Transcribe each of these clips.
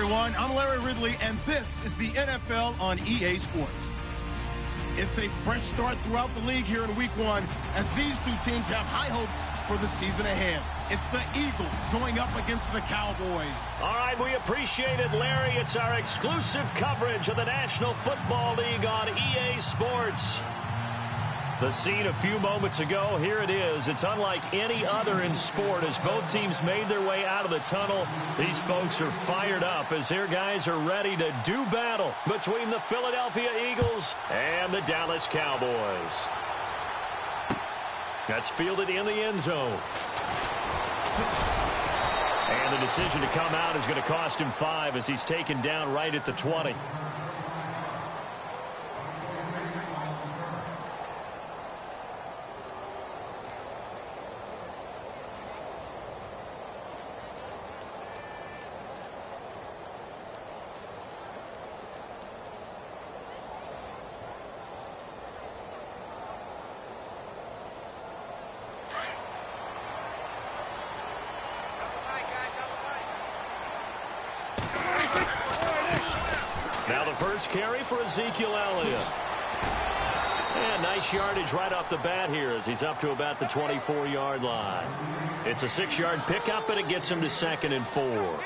everyone. I'm Larry Ridley, and this is the NFL on EA Sports. It's a fresh start throughout the league here in Week 1 as these two teams have high hopes for the season ahead. It's the Eagles going up against the Cowboys. All right, we appreciate it, Larry. It's our exclusive coverage of the National Football League on EA Sports. The scene a few moments ago, here it is. It's unlike any other in sport as both teams made their way out of the tunnel. These folks are fired up as their guys are ready to do battle between the Philadelphia Eagles and the Dallas Cowboys. That's fielded in the end zone. And the decision to come out is going to cost him 5 as he's taken down right at the 20. Now the first carry for Ezekiel Elliott. And nice yardage right off the bat here as he's up to about the 24-yard line. It's a 6-yard pickup, and it gets him to 2nd and 4.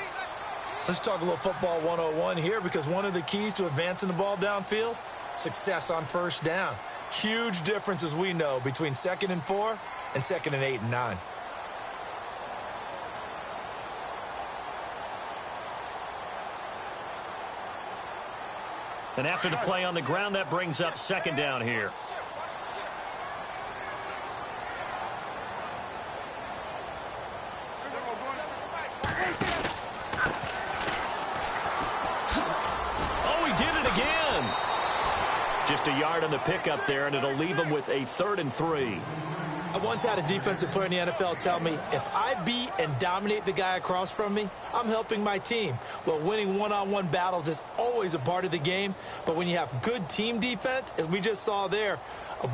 Let's talk a little football 101 here, because one of the keys to advancing the ball downfield, success on first down. Huge difference, as we know, between 2nd and 4 and 2nd and 8 and 9. And after the play on the ground, that brings up 2nd down here. Oh, he did it again. Just a yard on the pickup there, and it'll leave him with a 3rd and 3. I once had a defensive player in the NFL tell me, if I beat and dominate the guy across from me, I'm helping my team. Well, winning one-on-one battles is always a part of the game, but when you have good team defense, as we just saw there,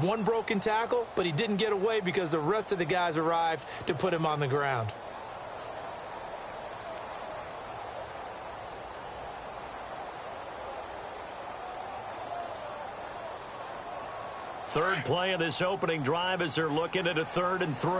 one broken tackle, but he didn't get away because the rest of the guys arrived to put him on the ground. Third play of this opening drive as they're looking at a 3rd and 3.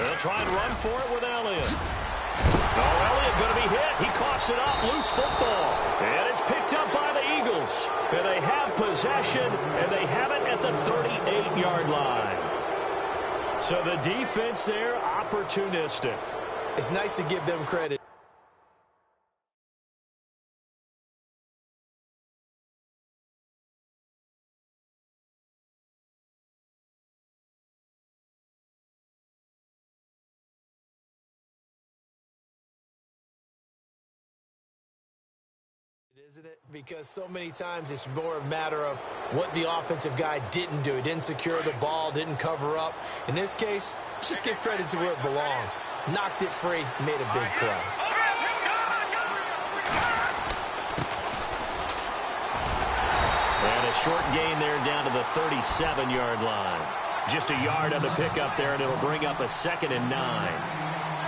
They'll try and run for it with Elliott. Oh, Elliott going to be hit. He coughs it up. Loose football. And it's picked up by the Eagles. And they have possession, and they have it at the 38-yard line. So the defense there, opportunistic. It's nice to give them credit. Isn't it? Because so many times it's more a matter of what the offensive guy didn't do. He didn't secure the ball, didn't cover up. In this case, let's just give credit to where it belongs. Knocked it free, made a big play. And a short gain there down to the 37-yard line. Just a yard on the pickup there, and it'll bring up a 2nd and 9.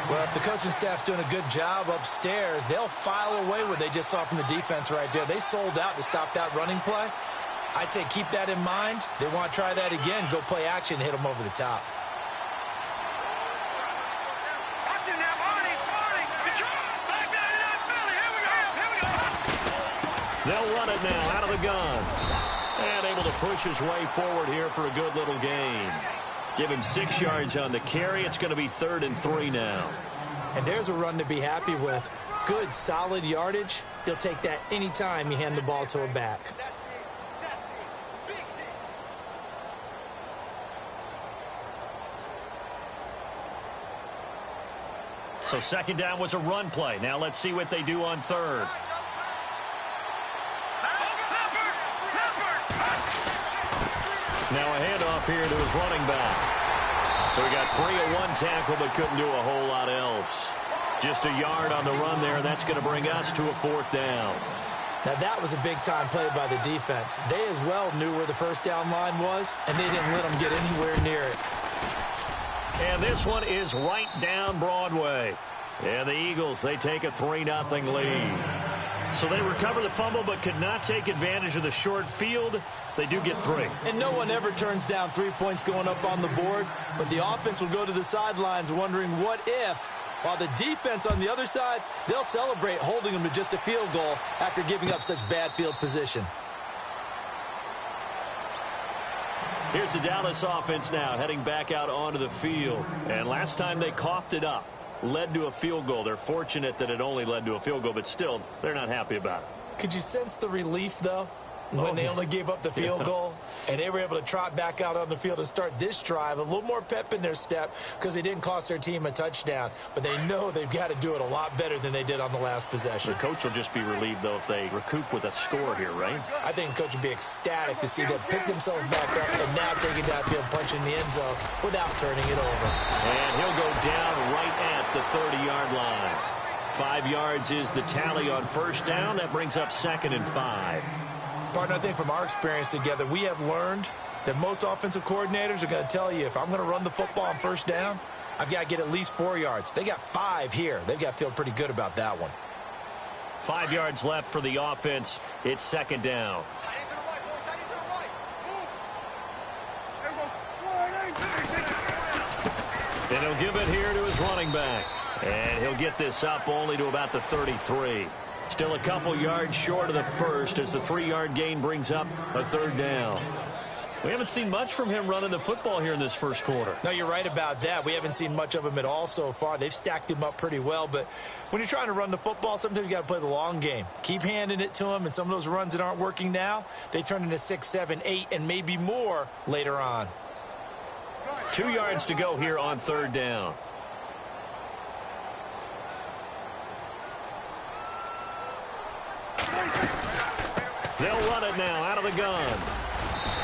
Well, if the coaching staff's doing a good job upstairs, they'll file away what they just saw from the defense right there. They sold out to stop that running play. I'd say keep that in mind. They want to try that again, go play action, hit them over the top. They'll run it now out of the gun. And able to push his way forward here for a good little gain. Give him 6 yards on the carry. It's going to be 3rd and 3 now. And there's a run to be happy with. Good, solid yardage. He'll take that anytime you hand the ball to a back. So 2nd down was a run play. Now let's see what they do on 3rd. Now a handoff here to his running back. So he got free of one tackle but couldn't do a whole lot else. Just a yard on the run there. That's going to bring us to a 4th down. Now that was a big-time play by the defense. They as well knew where the first down line was, and they didn't let them get anywhere near it. And this one is right down Broadway. And the Eagles, they take a 3-0 lead. So they recover the fumble but could not take advantage of the short field. They do get 3. And no one ever turns down 3 points going up on the board, but the offense will go to the sidelines wondering what if, while the defense on the other side, they'll celebrate holding them to just a field goal after giving up such bad field position. Here's the Dallas offense now heading back out onto the field. And last time they coughed it up, led to a field goal. They're fortunate that it only led to a field goal, but still, they're not happy about it. Could you sense the relief, though, when they only gave up the field goal and they were able to trot back out on the field and start this drive? A little more pep in their step because they didn't cost their team a touchdown, but they know they've got to do it a lot better than they did on the last possession. The coach will just be relieved, though, if they recoup with a score here, right? I think the coach will be ecstatic to see them pick themselves back up and now take it downfield, punch in the end zone without turning it over. And he'll go down right at the 30-yard line. 5 yards is the tally on first down. That brings up 2nd and 5. Partner, I think from our experience together, we have learned that most offensive coordinators are going to tell you, if I'm going to run the football on first down, I've got to get at least 4 yards. They got 5 here. They've got to feel pretty good about that one. 5 yards left for the offense. It's 2nd down. And he'll give it here to his running back. And he'll get this up only to about the 33. Still a couple yards short of the first as the 3-yard gain brings up a 3rd down. We haven't seen much from him running the football here in this first quarter. No, you're right about that. We haven't seen much of him at all so far. They've stacked him up pretty well, but when you're trying to run the football, sometimes you got to play the long game. Keep handing it to him, and some of those runs that aren't working now, they turn into 6, 7, 8, and maybe more later on. 2 yards to go here on 3rd down. They'll run it now out of the gun.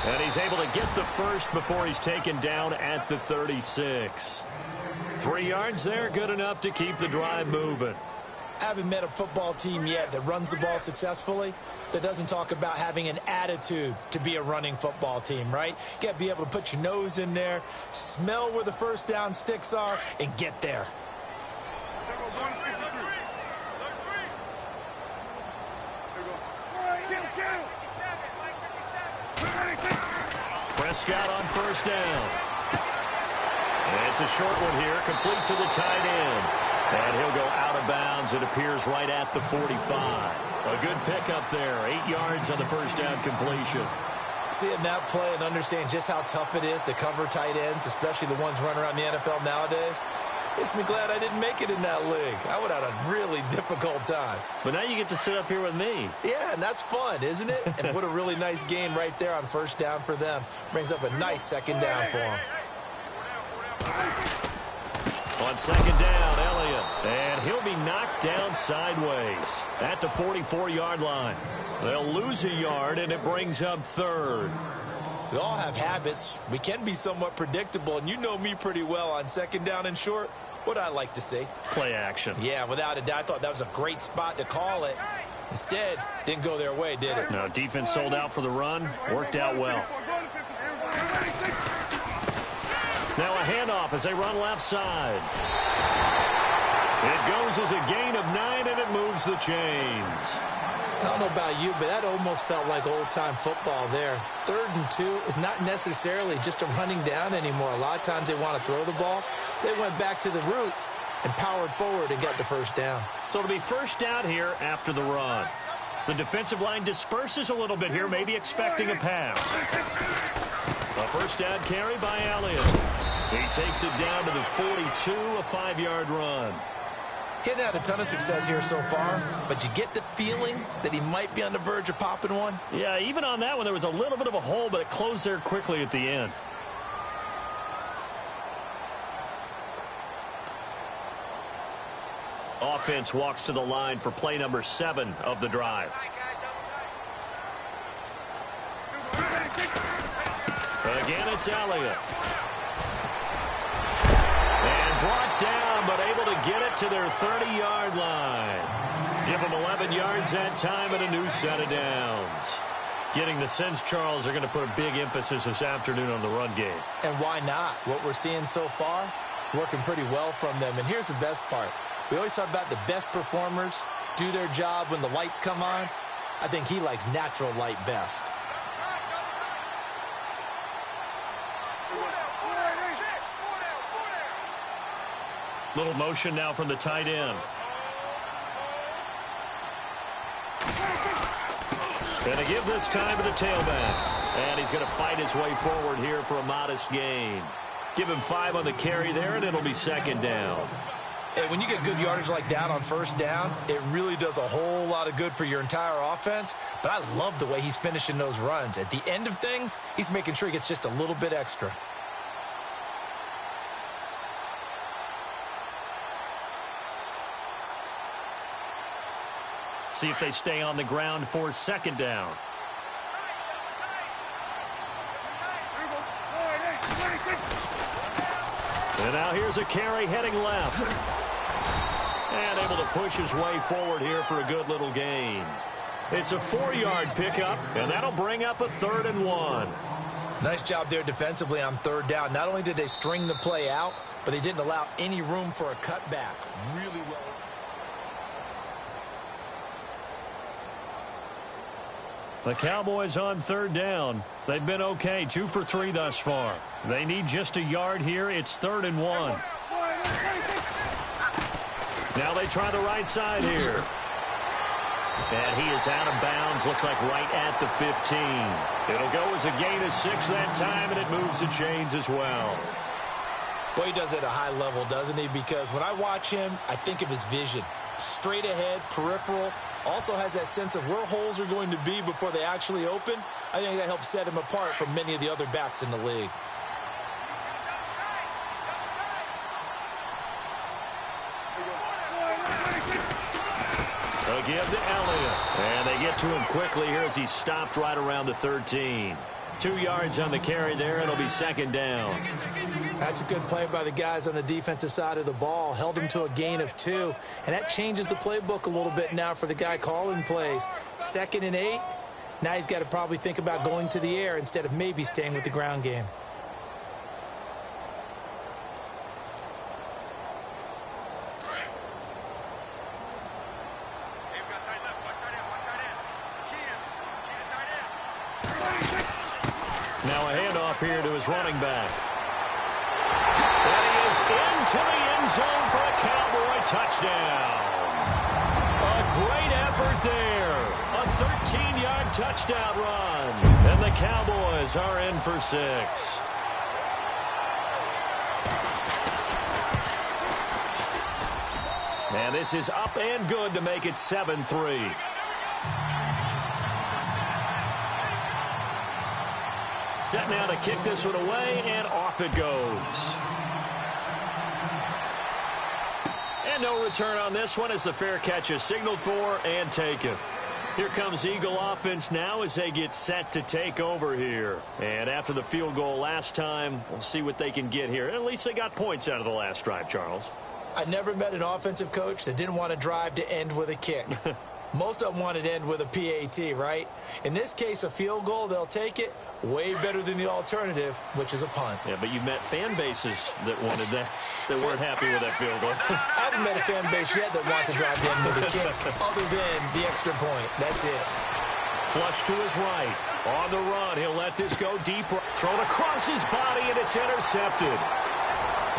And he's able to get the first before he's taken down at the 36. 3 yards there, good enough to keep the drive moving. I haven't met a football team yet that runs the ball successfully that doesn't talk about having an attitude to be a running football team, right? You got to be able to put your nose in there, smell where the first down sticks are, and get there. Prescott on first down. And it's a short one here, complete to the tight end. And he'll go out of bounds. It appears right at the 45. A good pickup there. 8 yards on the first down completion. Seeing that play and understand just how tough it is to cover tight ends, especially the ones running around the NFL nowadays, makes me glad I didn't make it in that league. I would have had a really difficult time. But now you get to sit up here with me. Yeah, and that's fun, isn't it? And what a really nice game right there on first down for them. Brings up a nice 2nd down for them. On 2nd down, Elliott. And he'll be knocked down sideways at the 44-yard line. They'll lose a yard, and it brings up 3rd. We all have habits. We can be somewhat predictable, and you know me pretty well on 2nd down and short. What I like to see. Play action. Yeah, without a doubt. I thought that was a great spot to call it. Instead, didn't go their way, did it? No, defense sold out for the run. Worked out well. Now a handoff as they run left side. It goes as a gain of 9, and it moves the chains. I don't know about you, but that almost felt like old-time football there. 3rd and 2 is not necessarily just a running down anymore. A lot of times they want to throw the ball. They went back to the roots and powered forward and got the first down. So it'll be first down here after the run. The defensive line disperses a little bit here, maybe expecting a pass. A first down carry by Elliott. He takes it down to the 42, a 5-yard run. Getting had a ton of success here so far, but you get the feeling that he might be on the verge of popping one. Yeah, even on that one, there was a little bit of a hole, but it closed there quickly at the end. Offense walks to the line for play number 7 of the drive. Again, it's Elliott. And brought down, but able to get it to their 30-yard line. Give them 11 yards that time and a new set of downs. Getting the sense, Charles, they're going to put a big emphasis this afternoon on the run game. And why not? What we're seeing so far, working pretty well from them. And here's the best part. We always talk about the best performers do their job when the lights come on. I think he likes natural light best. Little motion now from the tight end. Going to give this time to the tailback. And he's going to fight his way forward here for a modest gain. Give him 5 on the carry there, and it'll be second down. Hey, when you get good yardage like that on first down, it really does a whole lot of good for your entire offense. But I love the way he's finishing those runs. At the end of things, he's making sure he gets just a little bit extra. See if they stay on the ground for second down. And now here's a carry heading left. And able to push his way forward here for a good little gain. It's a 4-yard pickup, and that'll bring up a 3rd and 1. Nice job there defensively on 3rd down. Not only did they string the play out, but they didn't allow any room for a cutback. Really well. The Cowboys on 3rd down. They've been okay, 2 for 3 thus far. They need just a yard here. It's 3rd and 1. Now they try the right side here. And he is out of bounds, looks like right at the 15. It'll go as a gain of 6 that time, and it moves the chains as well. Boy, he does it at a high level, doesn't he? Because when I watch him, I think of his vision. Straight ahead, peripheral. Also has that sense of where holes are going to be before they actually open. I think that helps set him apart from many of the other backs in the league. They'll give to Elliott. And they get to him quickly here as he stopped right around the 13. 2 yards on the carry there. It'll be second down. That's a good play by the guys on the defensive side of the ball. Held him to a gain of 2. And that changes the playbook a little bit now for the guy calling plays. 2nd and 8. Now he's got to probably think about going to the air instead of maybe staying with the ground game. Now a handoff here to his running back. And he is into the end zone for a Cowboy touchdown. A great effort there. A 13-yard touchdown run. And the Cowboys are in for 6. And this is up and good to make it 7-3. Set now to kick this one away, and off it goes. And no return on this one as the fair catch is signaled for and taken. Here comes Eagle offense now as they get set to take over here. And after the field goal last time, we'll see what they can get here. At least they got points out of the last drive, Charles. I never met an offensive coach that didn't want to drive to end with a kick. Most of them wanted to end with a PAT, right? In this case, a field goal, they'll take it. Way better than the alternative, which is a punt. Yeah, but you met fan bases that wanted that, that weren't happy with that field goal. I haven't met a fan base yet that wants to drive to end with a kick, other than the extra point. That's it. Flush to his right. On the run, he'll let this go deep. Thrown across his body, and it's intercepted.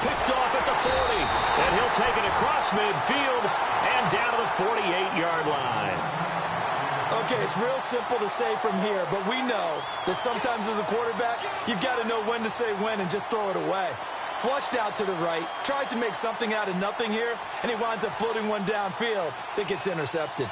Picked off at the 40, and he'll take it across midfield and down to the 48-yard line. Okay, it's real simple to say from here, but we know that sometimes as a quarterback, you've got to know when to say when and just throw it away. Flushed out to the right, tries to make something out of nothing here, and he winds up floating one downfield that gets intercepted.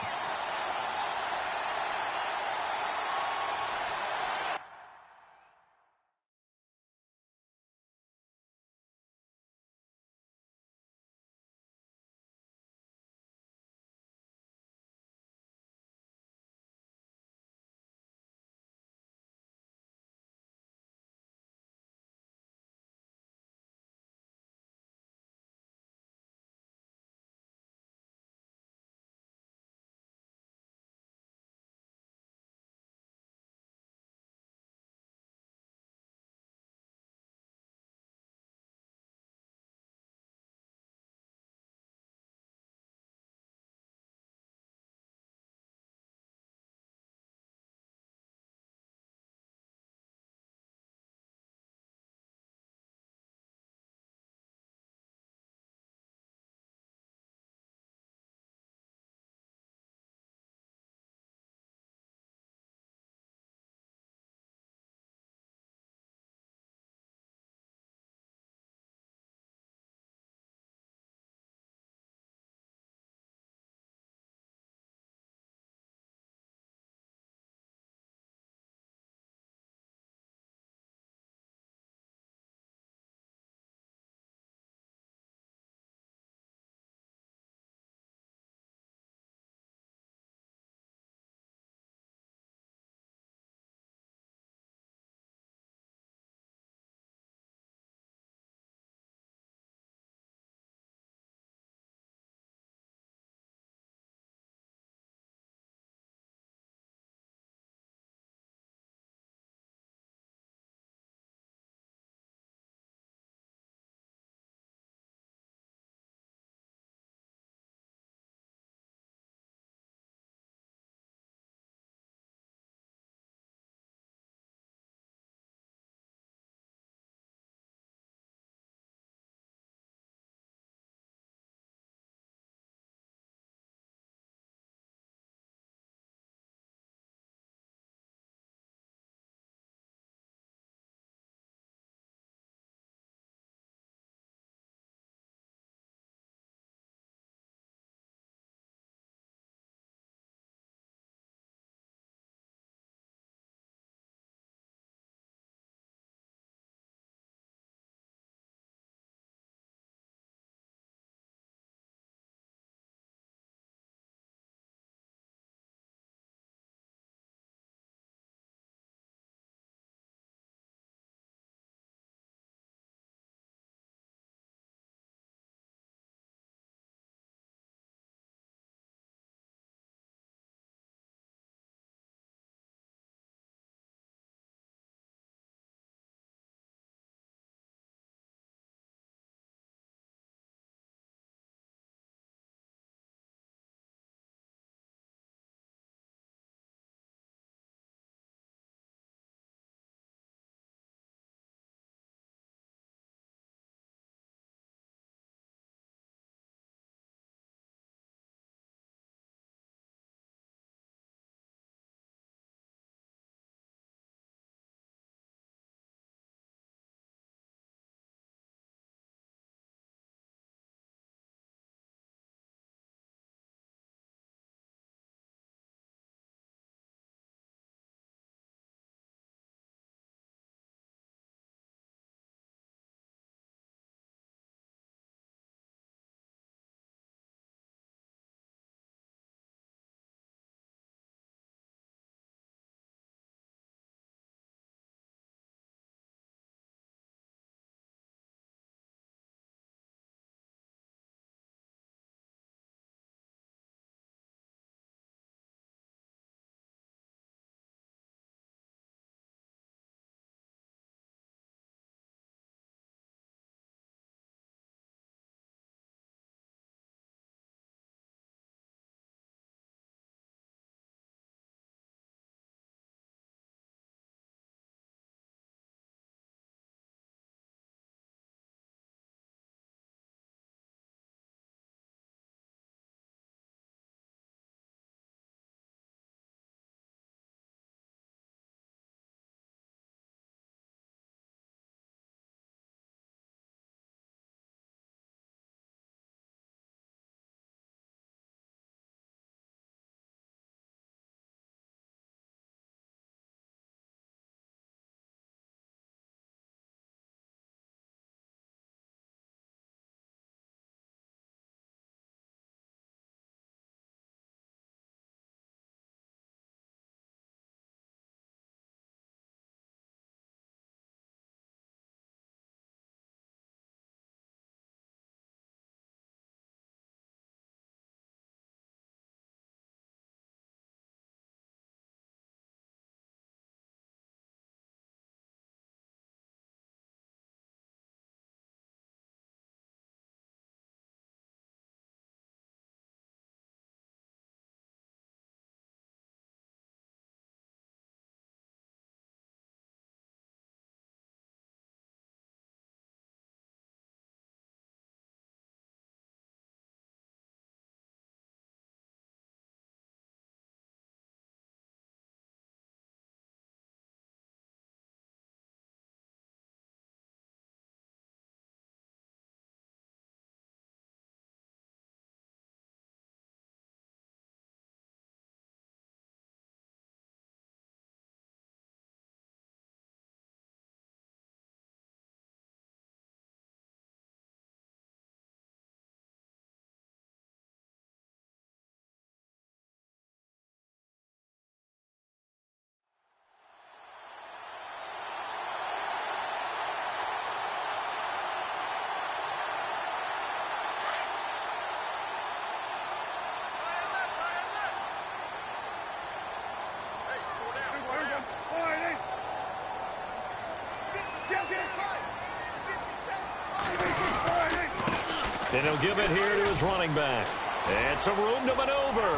And he'll give it here to his running back. And some room to maneuver.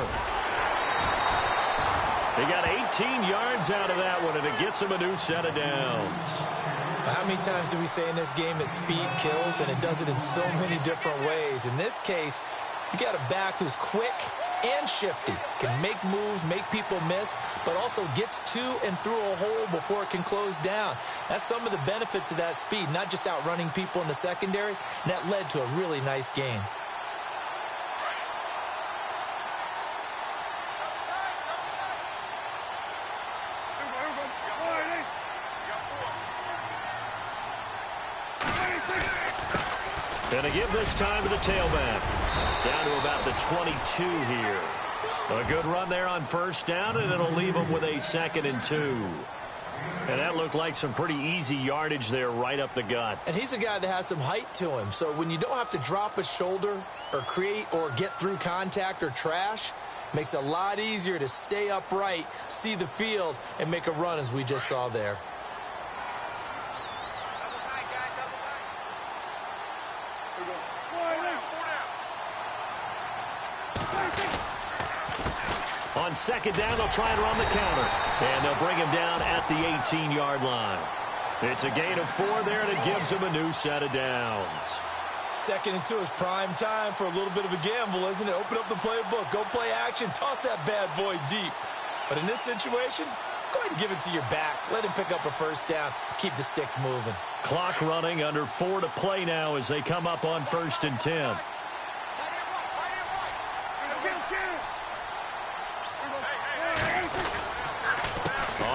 He got 18 yards out of that one, and it gets him a new set of downs. How many times do we say in this game that speed kills, and it does it in so many different ways? In this case, you got a back who's quick and shifty, can make moves, make people miss, but also gets to and through a hole before it can close down. That's some of the benefits of that speed, not just outrunning people in the secondary, and that led to a really nice game. Going to give this time to the tailback. Down to about the 22 here. A good run there on first down, and it'll leave them with a 2nd and 2. And that looked like some pretty easy yardage there right up the gut. And he's a guy that has some height to him, so when you don't have to drop a shoulder or create or get through contact or trash, makes it a lot easier to stay upright, see the field, and make a run as we just saw there. On 2nd down, they'll try and run the counter. And they'll bring him down at the 18-yard line. It's a gain of 4 there, and it gives him a new set of downs. 2nd and 2 is prime time for a little bit of a gamble, isn't it? Open up the playbook, go play action, toss that bad boy deep. But in this situation, go ahead and give it to your back. Let him pick up a first down. Keep the sticks moving. Clock running, under 4 to play now as they come up on 1st and 10.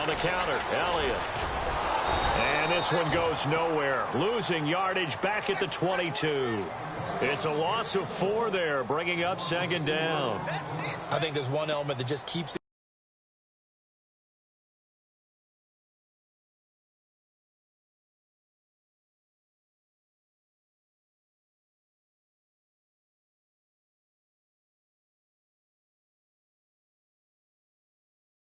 On the counter, Elliott. And this one goes nowhere. Losing yardage back at the 22. It's a loss of 4 there, bringing up 2nd down. I think there's one element that just keeps